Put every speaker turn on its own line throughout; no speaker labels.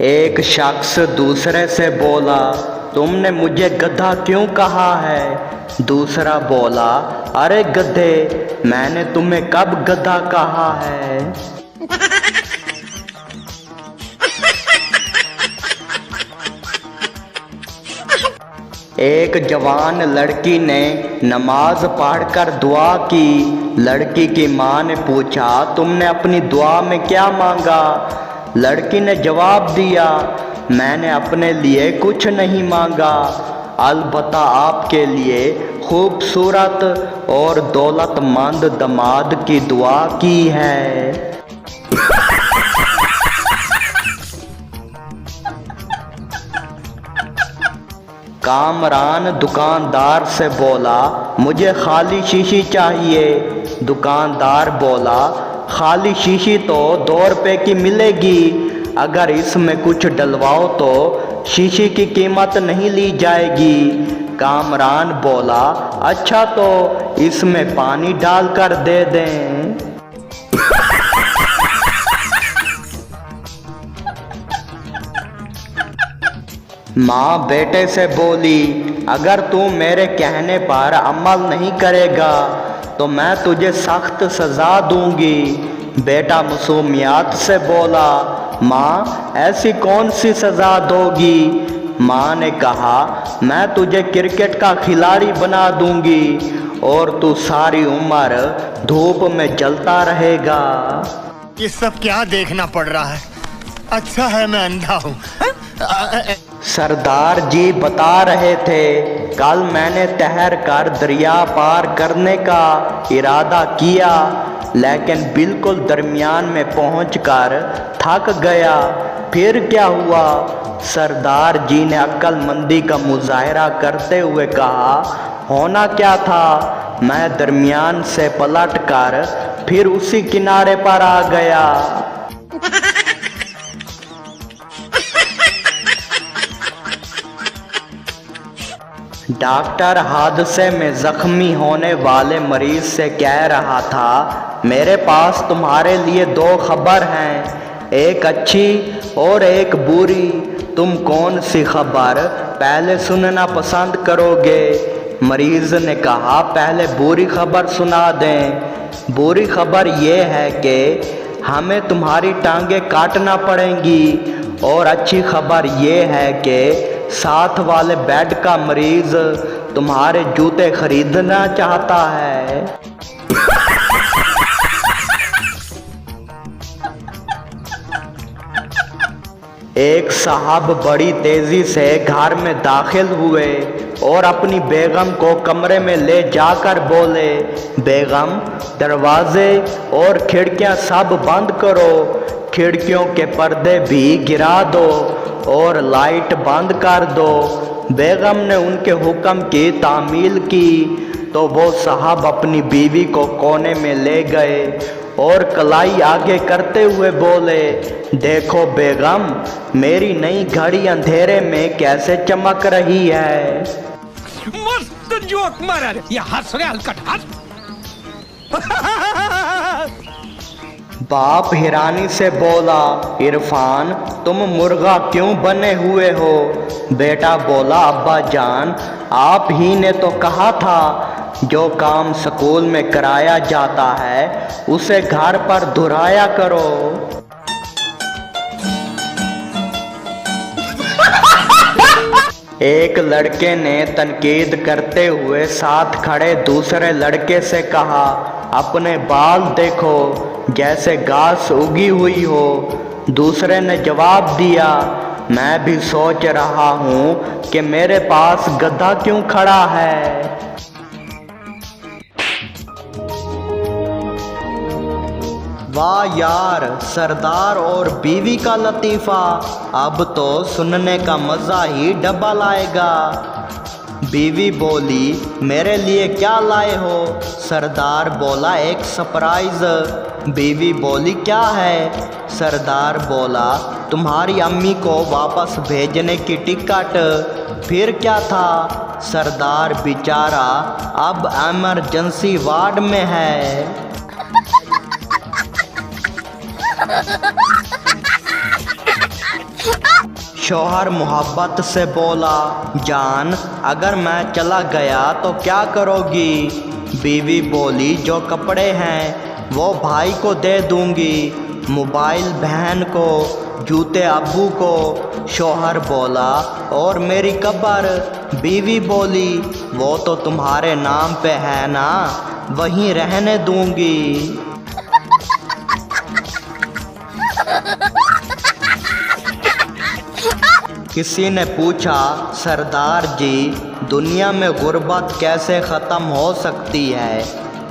एक शख्स दूसरे से बोला, तुमने मुझे गधा क्यों कहा है? दूसरा बोला, अरे गधे, मैंने तुम्हें कब गधा कहा है? एक जवान लड़की ने नमाज पढ़कर दुआ की। लड़की की माँ ने पूछा, तुमने अपनी दुआ में क्या मांगा? लड़की ने जवाब दिया, मैंने अपने लिए कुछ नहीं मांगा, अलबत्ता आपके लिए खूबसूरत और दौलतमंद दामाद की दुआ की है। कामरान दुकानदार से बोला, मुझे खाली शीशी चाहिए। दुकानदार बोला, खाली शीशी तो 2 रुपए की मिलेगी, अगर इसमें कुछ डलवाओ तो शीशी की कीमत नहीं ली जाएगी। कामरान बोला, अच्छा तो इसमें पानी डालकर दे दें। माँ बेटे से बोली, अगर तू मेरे कहने पर अमल नहीं करेगा तो मैं तुझे सख्त सज़ा दूंगी। बेटा मासूमियत से बोला, माँ ऐसी कौन सी सज़ा दोगी? माँ ने कहा, मैं तुझे क्रिकेट का खिलाड़ी बना दूंगी और तू सारी उम्र धूप में जलता रहेगा।
ये सब क्या देखना पड़ रहा है? अच्छा है मैं अंधा हूँ।
सरदार जी बता रहे थे, कल मैंने तैर कर दरिया पार करने का इरादा किया, लेकिन बिल्कुल दरमियान में पहुंचकर थक गया। फिर क्या हुआ? सरदार जी ने अक्लमंदी का मुजाहरा करते हुए कहा, होना क्या था, मैं दरमियान से पलट कर फिर उसी किनारे पर आ गया। डॉक्टर हादसे में जख्मी होने वाले मरीज से कह रहा था, मेरे पास तुम्हारे लिए 2 खबर हैं, एक अच्छी और एक बुरी। तुम कौन सी खबर पहले सुनना पसंद करोगे? मरीज ने कहा, पहले बुरी खबर सुना दें। बुरी खबर यह है कि हमें तुम्हारी टांगें काटना पड़ेंगी, और अच्छी खबर यह है कि साथ वाले बेड का मरीज तुम्हारे जूते खरीदना चाहता है। एक साहब बड़ी तेजी से घर में दाखिल हुए और अपनी बेगम को कमरे में ले जाकर बोले, बेगम दरवाजे और खिड़कियां सब बंद करो, खिड़कियों के पर्दे भी गिरा दो और लाइट बंद कर दो। बेगम ने उनके हुक्म की तामील की तो वो साहब अपनी बीवी को कोने में ले गए और कलाई आगे करते हुए बोले, देखो बेगम, मेरी नई घड़ी अंधेरे में कैसे चमक रही है।
मस्त जोक मारा रे, ये हंस रहे हलकट हंस।
बाप हिरानी से बोला, इरफान तुम मुर्गा क्यों बने हुए हो? बेटा बोला, अब्बा जान आप ही ने तो कहा था जो काम स्कूल में कराया जाता है उसे घर पर दोहराया करो। एक लड़के ने तनकीद करते हुए साथ खड़े दूसरे लड़के से कहा, अपने बाल देखो जैसे घास उगी हुई हो। दूसरे ने जवाब दिया, मैं भी सोच रहा हूँ कि मेरे पास गधा क्यों खड़ा है। वाह यार, सरदार और बीवी का लतीफ़ा, अब तो सुनने का मज़ा ही डबल आएगा। बीवी बोली, मेरे लिए क्या लाए हो? सरदार बोला, एक सरप्राइज़। बीवी बोली, क्या है? सरदार बोला, तुम्हारी अम्मी को वापस भेजने की टिकट। फिर क्या था? सरदार बेचारा अब इमरजेंसी वार्ड में है। शौहर मोहब्बत से बोला, जान अगर मैं चला गया तो क्या करोगी? बीवी बोली, जो कपड़े हैं वो भाई को दे दूंगी, मोबाइल बहन को, जूते अब्बू को। शौहर बोला, और मेरी कब्र? बीवी बोली, वो तो तुम्हारे नाम पे है ना, वहीं रहने दूंगी। किसी ने पूछा, सरदार जी दुनिया में गुर्बत कैसे ख़त्म हो सकती है?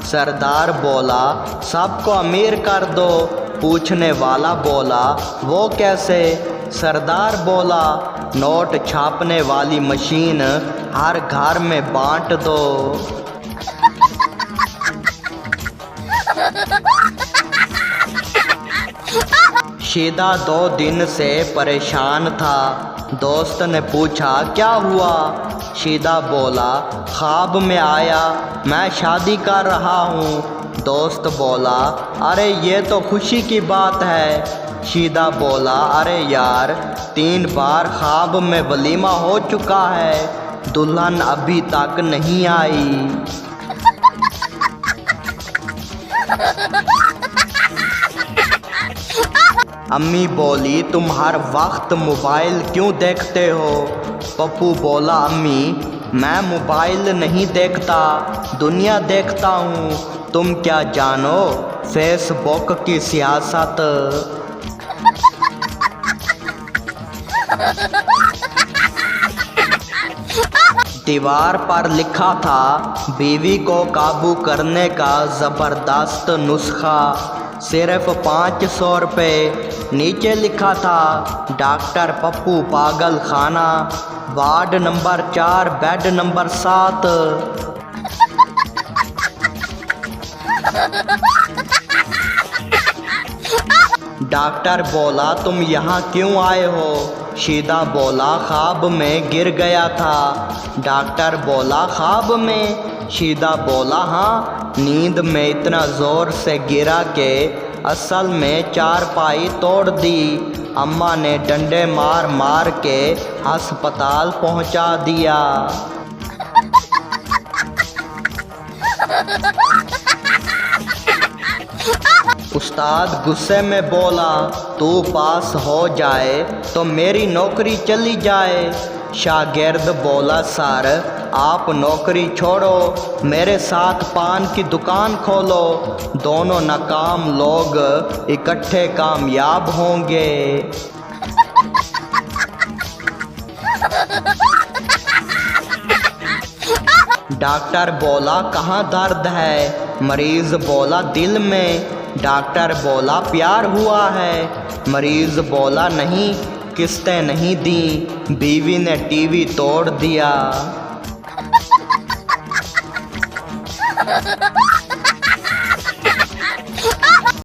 सरदार बोला, सबको अमीर कर दो। पूछने वाला बोला, वो कैसे? सरदार बोला, नोट छापने वाली मशीन हर घर में बांट दो। शीदा 2 दिन से परेशान था। दोस्त ने पूछा, क्या हुआ? शीदा बोला, ख्वाब में आया मैं शादी कर रहा हूँ। दोस्त बोला, अरे ये तो खुशी की बात है। शीदा बोला, अरे यार 3 बार ख्वाब में वलीमा हो चुका है, दुल्हन अभी तक नहीं आई। अम्मी बोली, तुम हर वक्त मोबाइल क्यों देखते हो? पप्पू बोला, अम्मी मैं मोबाइल नहीं देखता, दुनिया देखता हूँ। तुम क्या जानो फेसबुक की सियासत। दीवार पर लिखा था, बीवी को काबू करने का ज़बरदस्त नुस्खा, सिर्फ 500 रुपये। नीचे लिखा था, डॉक्टर पप्पू पागल खाना, ward number 4, bed number 7। Doctor बोला, तुम यहाँ क्यों आए हो? शीदा बोला, ख्वाब में गिर गया था। डॉक्टर बोला, ख्वाब में? शीदा बोला, हाँ, नींद में इतना ज़ोर से गिरा के असल में चारपाई तोड़ दी। अम्मा ने डंडे मार मार के अस्पताल पहुंचा दिया। उस्ताद गुस्से में बोला, तू पास हो जाए तो मेरी नौकरी चली जाए। शागिर्द बोला, सर आप नौकरी छोड़ो, मेरे साथ पान की दुकान खोलो, दोनों नाकाम लोग इकट्ठे कामयाब होंगे। डॉक्टर बोला, कहाँ दर्द है? मरीज़ बोला, दिल में। डॉक्टर बोला, प्यार हुआ है? मरीज़ बोला, नहीं, किस्तें नहीं दी, बीवी ने टीवी तोड़ दिया।